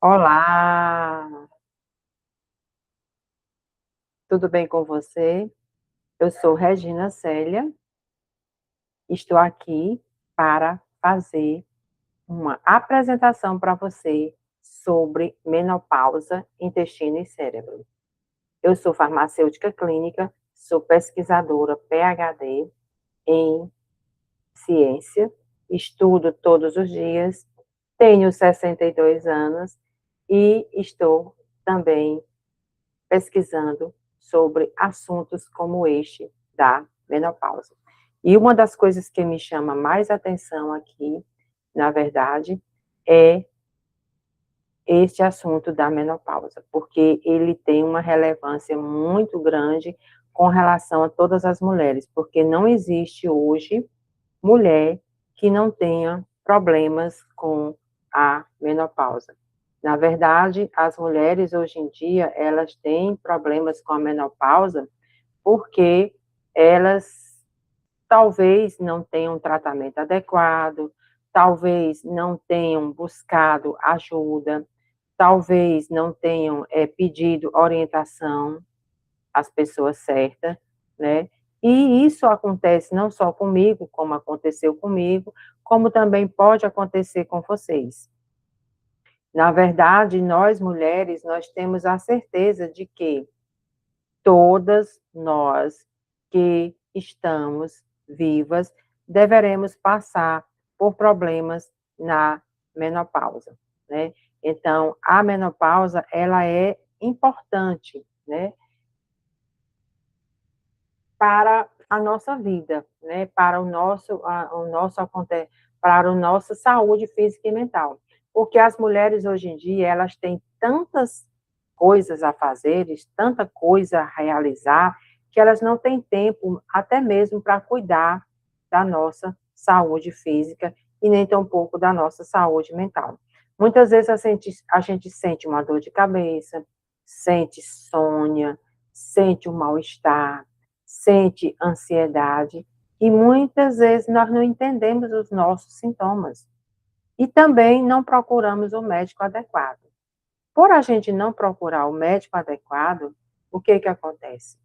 Olá, tudo bem com você? Eu sou Regina Célia, estou aqui para fazer uma apresentação para você sobre menopausa, intestino e cérebro. Eu sou farmacêutica clínica, sou pesquisadora PhD em ciência, estudo todos os dias, tenho 62 anos e estou também pesquisando sobre assuntos como este da menopausa. E uma das coisas que me chama mais atenção aqui, na verdade, é este assunto da menopausa, porque ele tem uma relevância muito grande com relação a todas as mulheres, porque não existe hoje mulher que não tenha problemas com a menopausa. Na verdade, as mulheres hoje em dia, elas têm problemas com a menopausa porque elas talvez não tenham um tratamento adequado, talvez não tenham buscado ajuda, talvez não tenham pedido orientação às pessoas certas, né? E isso acontece não só comigo, como aconteceu comigo, como também pode acontecer com vocês. Na verdade, nós mulheres, nós temos a certeza de que todas nós que estamos vivas deveremos passar por problemas na menopausa, né? Então, a menopausa, ela é importante, né, para a nossa vida, né, para para a nossa saúde física e mental. Porque as mulheres hoje em dia, elas têm tantas coisas a fazer, tanta coisa a realizar, que elas não têm tempo até mesmo para cuidar da nossa saúde física e nem tampouco da nossa saúde mental. Muitas vezes a gente sente uma dor de cabeça, sente insônia, sente um mal-estar, sente ansiedade, e muitas vezes nós não entendemos os nossos sintomas. E também não procuramos o médico adequado. Por a gente não procurar o médico adequado, o que que acontece?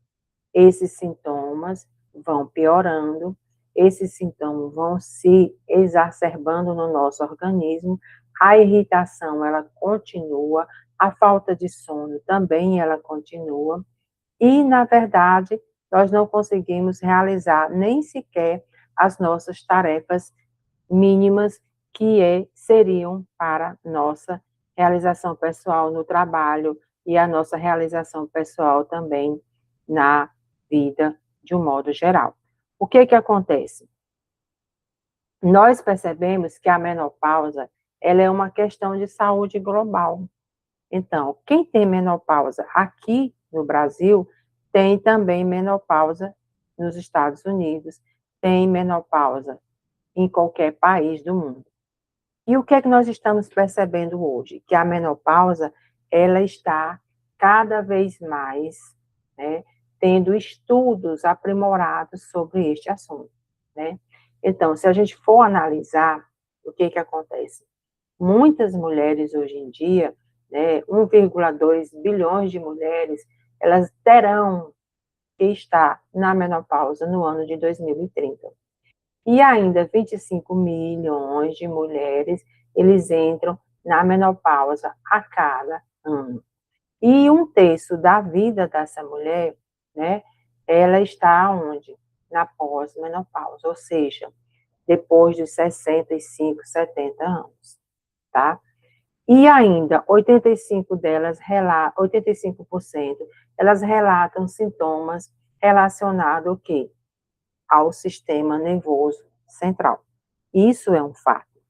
Esses sintomas vão piorando, esses sintomas vão se exacerbando no nosso organismo, a irritação, ela continua, a falta de sono também, ela continua, e, na verdade, nós não conseguimos realizar nem sequer as nossas tarefas mínimas seriam para nossa realização pessoal no trabalho e a nossa realização pessoal também na vida de um modo geral. O que que acontece? Nós percebemos que a menopausa, ela é uma questão de saúde global. Então, quem tem menopausa aqui no Brasil, tem também menopausa nos Estados Unidos, tem menopausa em qualquer país do mundo. E o que é que nós estamos percebendo hoje? Que a menopausa, ela está cada vez mais, né, tendo estudos aprimorados sobre este assunto, né? Então, se a gente for analisar, o que que acontece? Muitas mulheres hoje em dia, né, 1,2 bilhões de mulheres, elas terão que estar na menopausa no ano de 2030. E ainda 25 milhões de mulheres, eles entram na menopausa a cada ano. E um terço da vida dessa mulher, né, ela está onde? Na pós-menopausa, ou seja, depois dos 65, 70 anos, tá? E ainda 85%, elas relatam sintomas relacionados ao quê? Ao sistema nervoso central. Isso é um fato.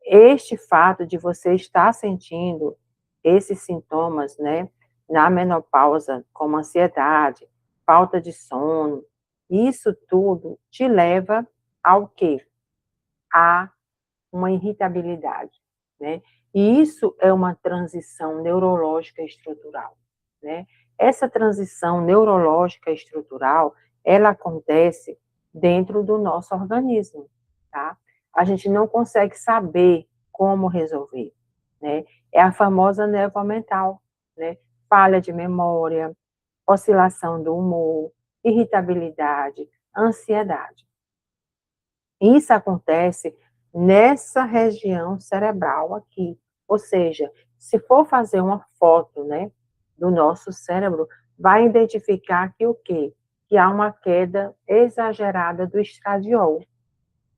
Este fato de você estar sentindo esses sintomas, né, na menopausa, como ansiedade, falta de sono, isso tudo te leva ao quê? A uma irritabilidade, né? E isso é uma transição neurológica estrutural, né? Essa transição neurológica estrutural, ela acontece dentro do nosso organismo, tá? A gente não consegue saber como resolver, né? É a famosa névoa mental, né? Falha de memória, oscilação do humor, irritabilidade, ansiedade. Isso acontece nessa região cerebral aqui. Ou seja, se for fazer uma foto, né, do nosso cérebro, vai identificar que o quê? Que há uma queda exagerada do estradiol.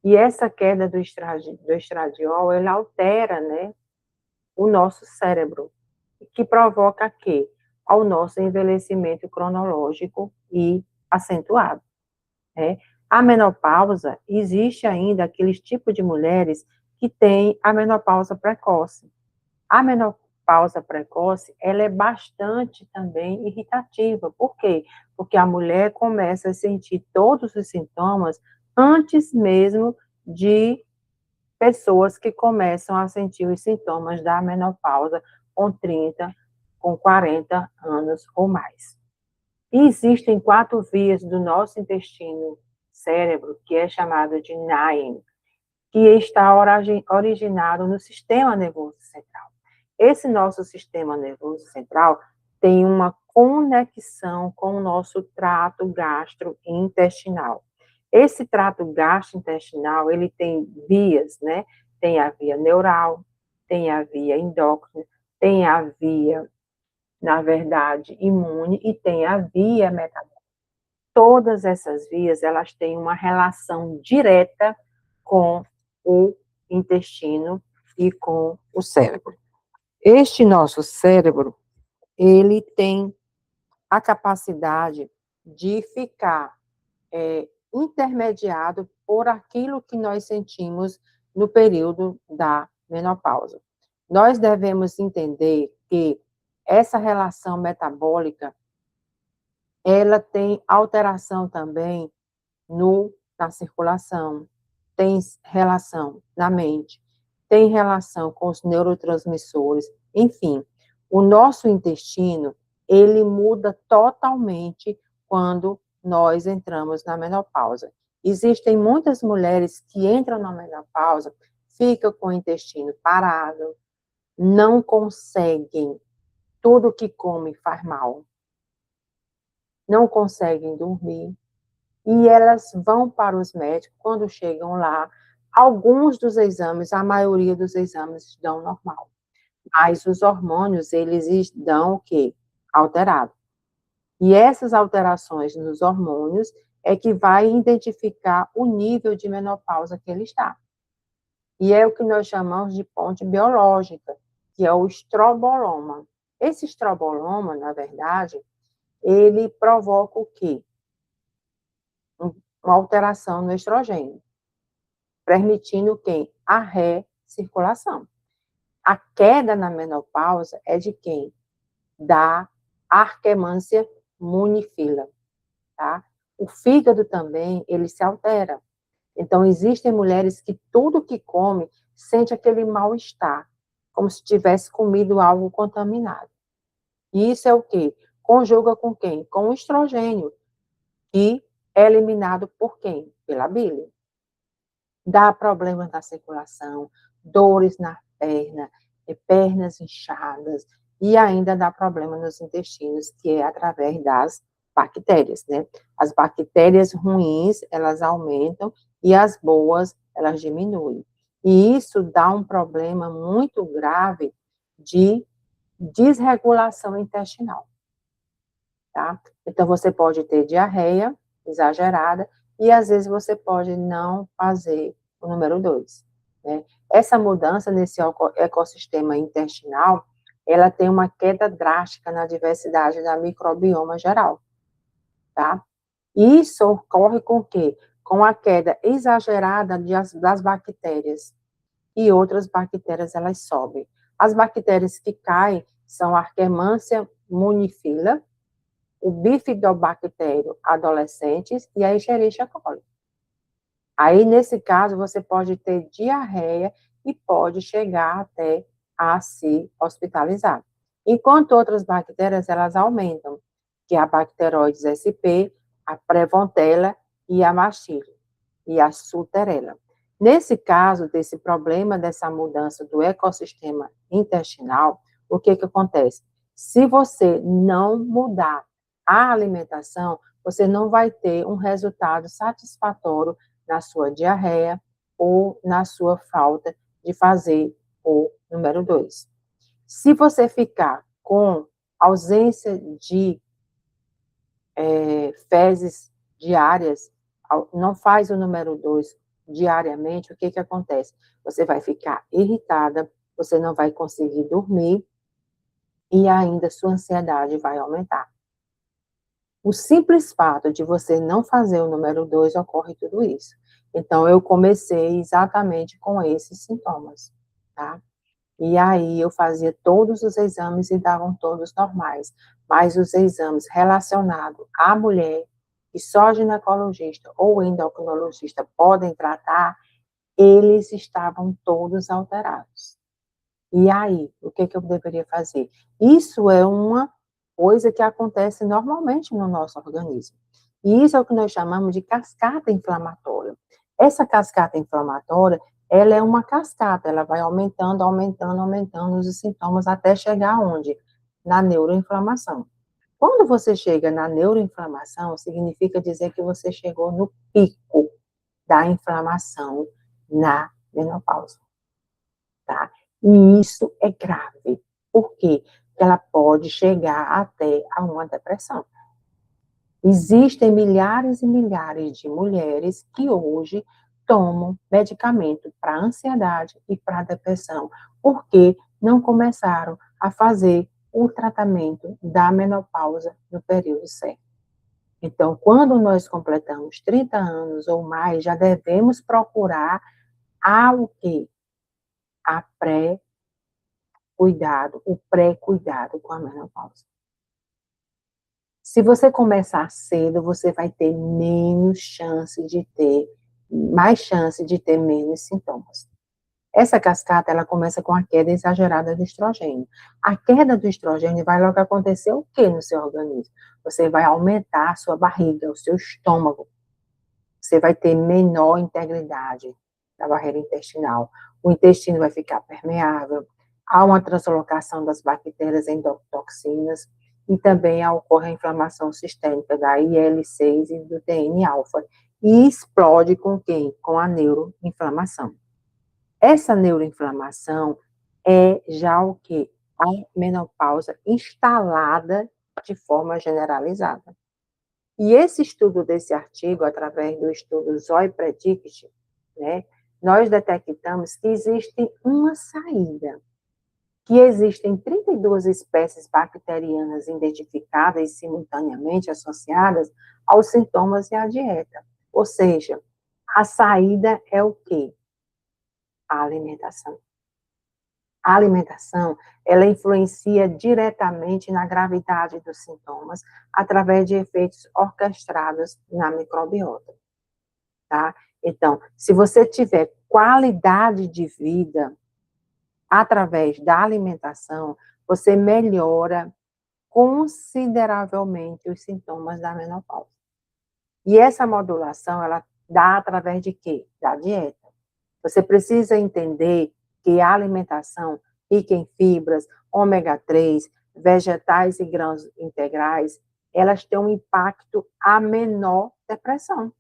E essa queda do estradiol, ela altera, né, o nosso cérebro, que provoca quê? Ao nosso envelhecimento cronológico e acentuado, né? A menopausa, existe ainda aqueles tipos de mulheres que têm a menopausa precoce. A menopausa precoce, ela é bastante também irritativa. Por quê? Porque a mulher começa a sentir todos os sintomas antes mesmo de pessoas que começam a sentir os sintomas da menopausa com 30, com 40 anos ou mais. E existem 4 vias do nosso intestino cérebro, que é chamado de NAIM, que está originado no sistema nervoso central. Esse nosso sistema nervoso central tem uma conexão com o nosso trato gastrointestinal. Esse trato gastrointestinal, ele tem vias, né? Tem a via neural, tem a via endócrina, tem a via, na verdade, imune e tem a via metabólica. Todas essas vias, elas têm uma relação direta com o intestino e com o cérebro. Este nosso cérebro, ele tem a capacidade de ficar intermediado por aquilo que nós sentimos no período da menopausa. Nós devemos entender que essa relação metabólica, ela tem alteração também na circulação, tem relação na mente, tem relação com os neurotransmissores, enfim, o nosso intestino, ele muda totalmente quando nós entramos na menopausa. Existem muitas mulheres que entram na menopausa, ficam com o intestino parado, não conseguem, tudo que comem faz mal, não conseguem dormir, e elas vão para os médicos, quando chegam lá, alguns dos exames, a maioria dos exames dão normal, mas os hormônios, eles dão o quê? Alterado. E essas alterações nos hormônios é que vai identificar o nível de menopausa que ele está. E é o que nós chamamos de ponte biológica, que é o estroboloma. Esse estroboloma, na verdade, ele provoca o quê? Uma alteração no estrogênio, permitindo quem? A recirculação. A queda na menopausa é de quem? Da Akkermansia munifila, tá? O fígado também, ele se altera. Então, existem mulheres que tudo que come sente aquele mal-estar, como se tivesse comido algo contaminado. E isso é o quê? Conjuga com quem? Com o estrogênio, que é eliminado por quem? Pela bile. Dá problemas na circulação, dores na perna, pernas inchadas, e ainda dá problema nos intestinos, que é através das bactérias, né? As bactérias ruins, elas aumentam, e as boas, elas diminuem. E isso dá um problema muito grave de desregulação intestinal, tá? Então, você pode ter diarreia exagerada, e às vezes você pode não fazer o número 2, né? Essa mudança nesse ecossistema intestinal, ela tem uma queda drástica na diversidade da microbioma geral, tá? Isso ocorre com o quê? Com a queda exagerada das bactérias, e outras bactérias, elas sobem. As bactérias que caem são a Akkermansia munifila, o bifidobactério adolescentes e a Escherichia coli. Aí, nesse caso, você pode ter diarreia e pode chegar até a se hospitalizar. Enquanto outras bactérias, elas aumentam, que é a Bacteroides sp, a Prevotella e a Machilli, e a Suterella. Nesse caso, desse problema, dessa mudança do ecossistema intestinal, o que acontece? Se você não mudar a alimentação, você não vai ter um resultado satisfatório na sua diarreia ou na sua falta de fazer o número 2. Se você ficar com ausência de fezes diárias, não faz o número 2 diariamente, o que acontece? Você vai ficar irritada, você não vai conseguir dormir e ainda sua ansiedade vai aumentar. O simples fato de você não fazer o número 2 ocorre tudo isso. Então, eu comecei exatamente com esses sintomas, tá? E aí eu fazia todos os exames e davam todos normais, mas os exames relacionados à mulher, que só ginecologista ou endocrinologista podem tratar, eles estavam todos alterados. E aí, o que eu deveria fazer? Isso é uma coisa que acontece normalmente no nosso organismo. E isso é o que nós chamamos de cascata inflamatória. Essa cascata inflamatória, ela é uma cascata, ela vai aumentando, aumentando, aumentando os sintomas até chegar onde? Na neuroinflamação. Quando você chega na neuroinflamação, significa dizer que você chegou no pico da inflamação na menopausa, tá? E isso é grave. Por quê? Porque ela pode chegar até a uma depressão. Existem milhares e milhares de mulheres que hoje tomam medicamento para ansiedade e para depressão, porque não começaram a fazer o tratamento da menopausa no período certo. Então, quando nós completamos 30 anos ou mais, já devemos procurar o quê? A pré-cuidado, o pré-cuidado com a menopausa. Se você começar cedo, você vai ter mais chance de ter menos sintomas. Essa cascata, ela começa com a queda exagerada do estrogênio. A queda do estrogênio vai logo acontecer o quê no seu organismo? Você vai aumentar a sua barriga, o seu estômago. Você vai ter menor integridade da barreira intestinal. O intestino vai ficar permeável. Há uma translocação das bactérias endotoxinas e também ocorre a inflamação sistêmica da IL-6 e do TN-alfa. E explode com quem? Com a neuroinflamação. Essa neuroinflamação é já o quê? A menopausa instalada de forma generalizada. E esse estudo desse artigo, através do estudo Zoe Predict, né, nós detectamos que existe uma saída, que existem 32 espécies bacterianas identificadas simultaneamente associadas aos sintomas e à dieta. Ou seja, a saída é o quê? A alimentação. A alimentação, ela influencia diretamente na gravidade dos sintomas, através de efeitos orquestrados na microbiota, tá? Então, se você tiver qualidade de vida através da alimentação, você melhora consideravelmente os sintomas da menopausa. E essa modulação, ela dá através de quê? Da dieta. Você precisa entender que a alimentação rica em fibras, ômega 3, vegetais e grãos integrais, elas têm um impacto a menor depressão.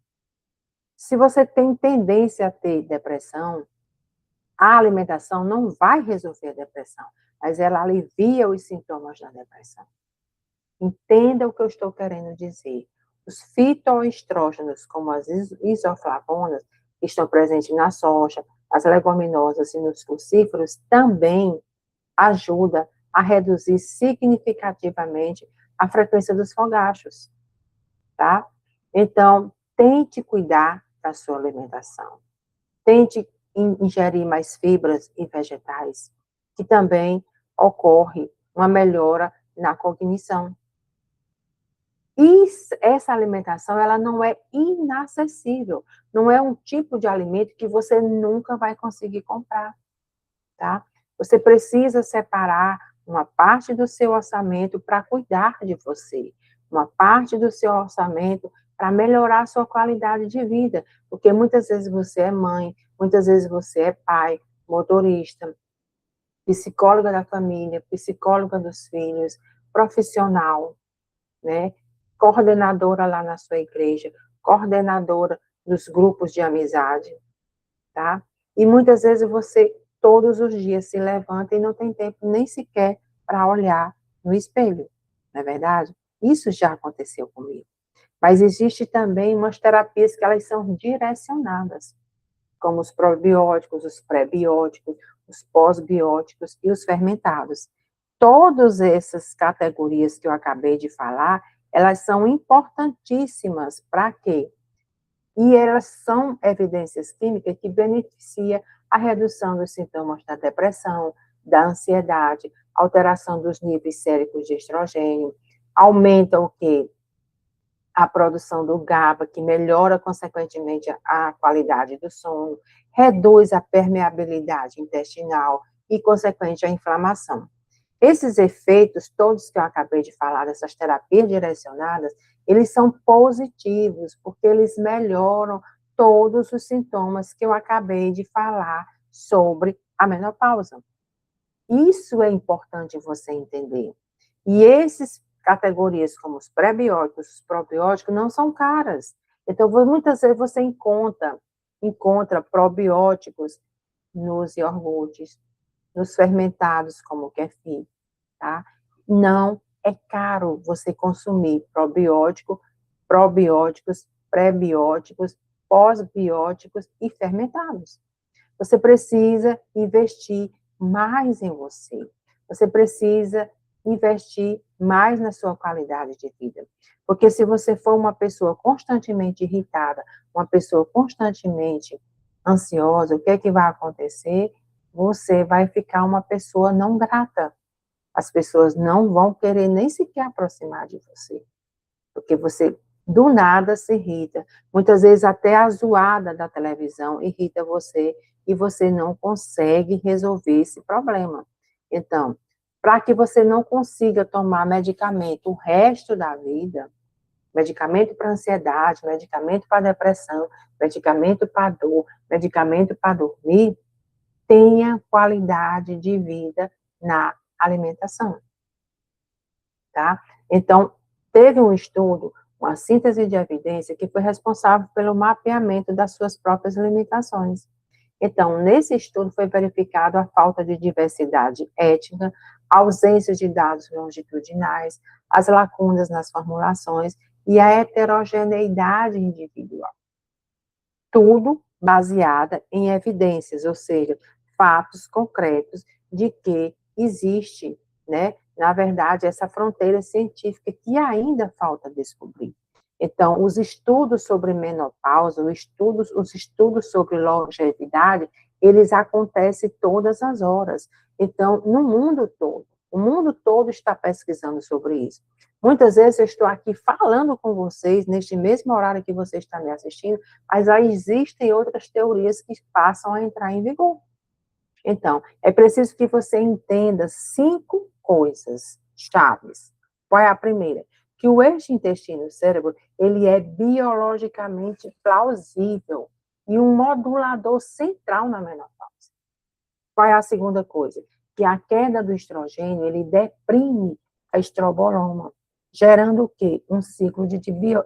Se você tem tendência a ter depressão, a alimentação não vai resolver a depressão, mas ela alivia os sintomas da depressão. Entenda o que eu estou querendo dizer. Os fitoestrógenos, como as isoflavonas, que estão presentes na soja, as leguminosas e nos crucíferos, também ajudam a reduzir significativamente a frequência dos fogachos, tá? Então, tente cuidar da sua alimentação. Tente ingerir mais fibras e vegetais, que também ocorre uma melhora na cognição. E essa alimentação, ela não é inacessível, não é um tipo de alimento que você nunca vai conseguir comprar, tá? Você precisa separar uma parte do seu orçamento para cuidar de você, uma parte do seu orçamento para melhorar a sua qualidade de vida, porque muitas vezes você é mãe, muitas vezes você é pai, motorista, psicóloga da família, psicóloga dos filhos, profissional, né? Coordenadora lá na sua igreja, coordenadora dos grupos de amizade, tá? E muitas vezes você, todos os dias, se levanta e não tem tempo nem sequer para olhar no espelho, não é verdade? Isso já aconteceu comigo. Mas existe também umas terapias que elas são direcionadas, como os probióticos, os pré-bióticos, os pós-bióticos e os fermentados. Todas essas categorias que eu acabei de falar, elas são importantíssimas para quê? E elas são evidências químicas que beneficiam a redução dos sintomas da depressão, da ansiedade, alteração dos níveis séricos de estrogênio, aumenta o quê? A produção do GABA, que melhora, consequentemente, a qualidade do sono, reduz a permeabilidade intestinal e, consequente, a inflamação. Esses efeitos, todos que eu acabei de falar, dessas terapias direcionadas, eles são positivos, porque eles melhoram todos os sintomas que eu acabei de falar sobre a menopausa. Isso é importante você entender. E essas categorias, como os pré-bióticos, os probióticos, não são caras. Então, muitas vezes você encontra probióticos nos iogurtes, nos fermentados, como o kefir, tá? Não é caro você consumir probióticos, pré-bióticos, pós-bióticos e fermentados. Você precisa investir mais em você. Você precisa investir mais na sua qualidade de vida. Porque se você for uma pessoa constantemente irritada, uma pessoa constantemente ansiosa, o que é que vai acontecer? Você vai ficar uma pessoa não grata. As pessoas não vão querer nem sequer aproximar de você. Porque você, do nada, se irrita. Muitas vezes até a zoada da televisão irrita você e você não consegue resolver esse problema. Então, para que você não consiga tomar medicamento o resto da vida, medicamento para ansiedade, medicamento para depressão, medicamento para dor, medicamento para dormir, tenha qualidade de vida na alimentação, tá? Então, teve um estudo, uma síntese de evidência, que foi responsável pelo mapeamento das suas próprias limitações. Então, nesse estudo foi verificado a falta de diversidade étnica, a ausência de dados longitudinais, as lacunas nas formulações e a heterogeneidade individual. Tudo baseada em evidências, ou seja, fatos concretos de que existe, né, na verdade, essa fronteira científica que ainda falta descobrir. Então, os estudos sobre menopausa, os estudos sobre longevidade, eles acontecem todas as horas. Então, no mundo todo, o mundo todo está pesquisando sobre isso. Muitas vezes eu estou aqui falando com vocês, neste mesmo horário que você está me assistindo, mas aí existem outras teorias que passam a entrar em vigor. Então, é preciso que você entenda 5 coisas chaves. Qual é a primeira? Que o eixo intestino-cérebro, ele é biologicamente plausível e um modulador central na menopausa. Qual é a segunda coisa? Que a queda do estrogênio, ele deprime a estroboloma, gerando o quê? Um ciclo de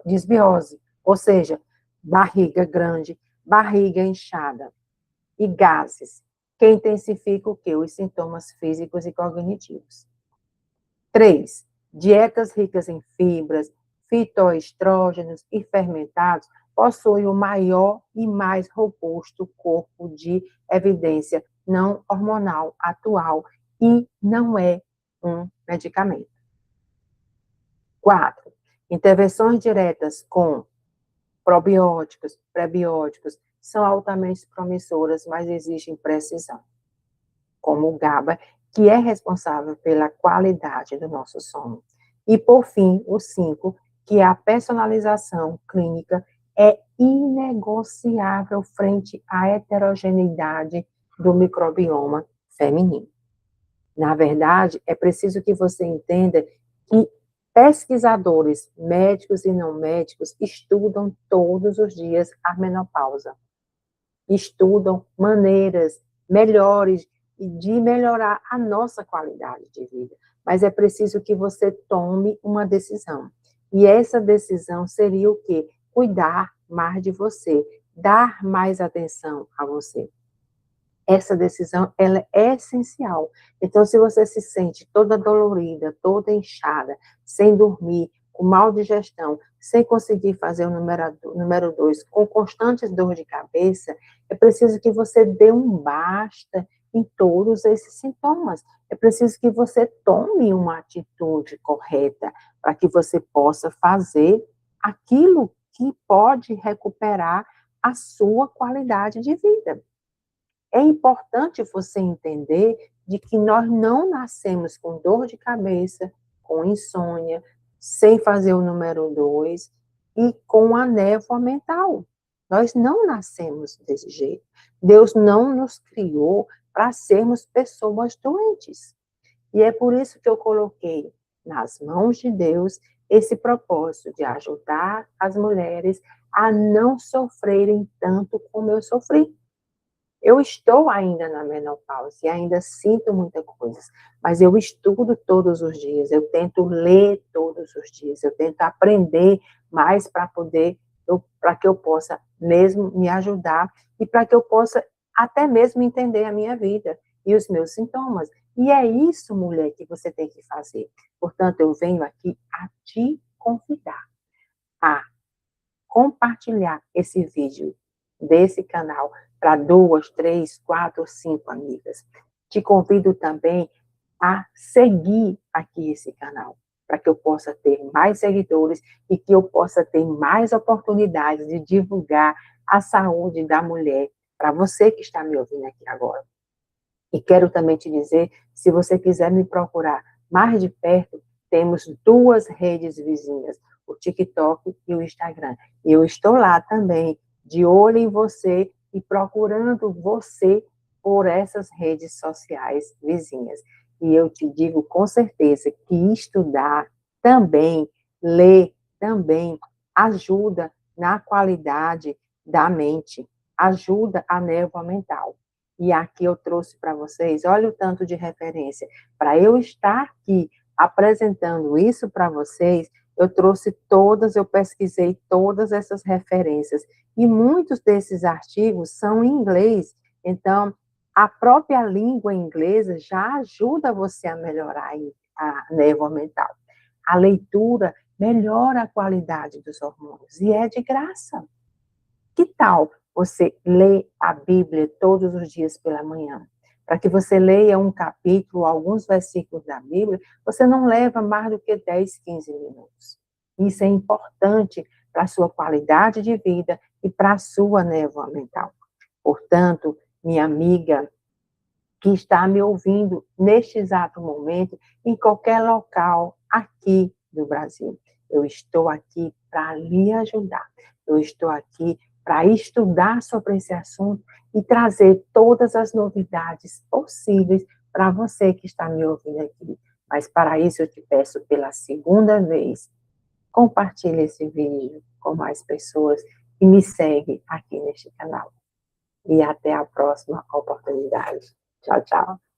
disbiose, ou seja, barriga grande, barriga inchada e gases, que intensifica o quê? Os sintomas físicos e cognitivos. 3. Dietas ricas em fibras, fitoestrógenos e fermentados possuem o maior e mais robusto corpo de evidência não hormonal atual e não é um medicamento. 4. Intervenções diretas com probióticos, prebióticos, são altamente promissoras, mas exigem precisão, como o GABA, que é responsável pela qualidade do nosso sono. E, por fim, o 5, que a personalização clínica é inegociável frente à heterogeneidade do microbioma feminino. Na verdade, é preciso que você entenda que pesquisadores, médicos e não médicos, estudam todos os dias a menopausa. estudam maneiras melhores de melhorar a nossa qualidade de vida. Mas é preciso que você tome uma decisão. E essa decisão seria o quê? Cuidar mais de você, dar mais atenção a você. Essa decisão, ela é essencial. Então, se você se sente toda dolorida, toda inchada, sem dormir, com mal digestão, sem conseguir fazer o número 2, com constantes dor de cabeça, é preciso que você dê um basta em todos esses sintomas. É preciso que você tome uma atitude correta para que você possa fazer aquilo que pode recuperar a sua qualidade de vida. É importante você entender de que nós não nascemos com dor de cabeça, com insônia, sem fazer o número 2 e com a névoa mental. Nós não nascemos desse jeito. Deus não nos criou para sermos pessoas doentes. E é por isso que eu coloquei nas mãos de Deus esse propósito de ajudar as mulheres a não sofrerem tanto como eu sofri. Eu estou ainda na menopausa e ainda sinto muitas coisas, mas eu estudo todos os dias, eu tento ler todos os dias, eu tento aprender mais para que eu possa mesmo me ajudar e para que eu possa até mesmo entender a minha vida e os meus sintomas. E é isso, mulher, que você tem que fazer. Portanto, eu venho aqui a te convidar a compartilhar esse vídeo desse canal para 2, 3, 4, 5 amigas. Te convido também a seguir aqui esse canal, para que eu possa ter mais seguidores e que eu possa ter mais oportunidades de divulgar a saúde da mulher para você que está me ouvindo aqui agora. E quero também te dizer, se você quiser me procurar mais de perto, temos 2 redes vizinhas, o TikTok e o Instagram. E eu estou lá também, de olho em você e procurando você por essas redes sociais vizinhas. E eu te digo com certeza que estudar também, ler também, ajuda na qualidade da mente, ajuda a névoa mental. E aqui eu trouxe para vocês, olha o tanto de referência. Para eu estar aqui apresentando isso para vocês, eu pesquisei todas essas referências. E muitos desses artigos são em inglês. Então, a própria língua inglesa já ajuda você a melhorar a névoa mental. A leitura melhora a qualidade dos hormônios e é de graça. Que tal você ler a Bíblia todos os dias pela manhã? Para que você leia um capítulo, alguns versículos da Bíblia, você não leva mais do que 10, 15 minutos. Isso é importante para a sua qualidade de vida e para a sua névoa mental. Portanto, minha amiga que está me ouvindo neste exato momento, em qualquer local aqui do Brasil, eu estou aqui para lhe ajudar. Eu estou aqui para estudar sobre esse assunto e trazer todas as novidades possíveis para você que está me ouvindo aqui. Mas para isso eu te peço pela segunda vez, compartilhe esse vídeo com mais pessoas e me segue aqui neste canal. E até a próxima oportunidade. Tchau, tchau.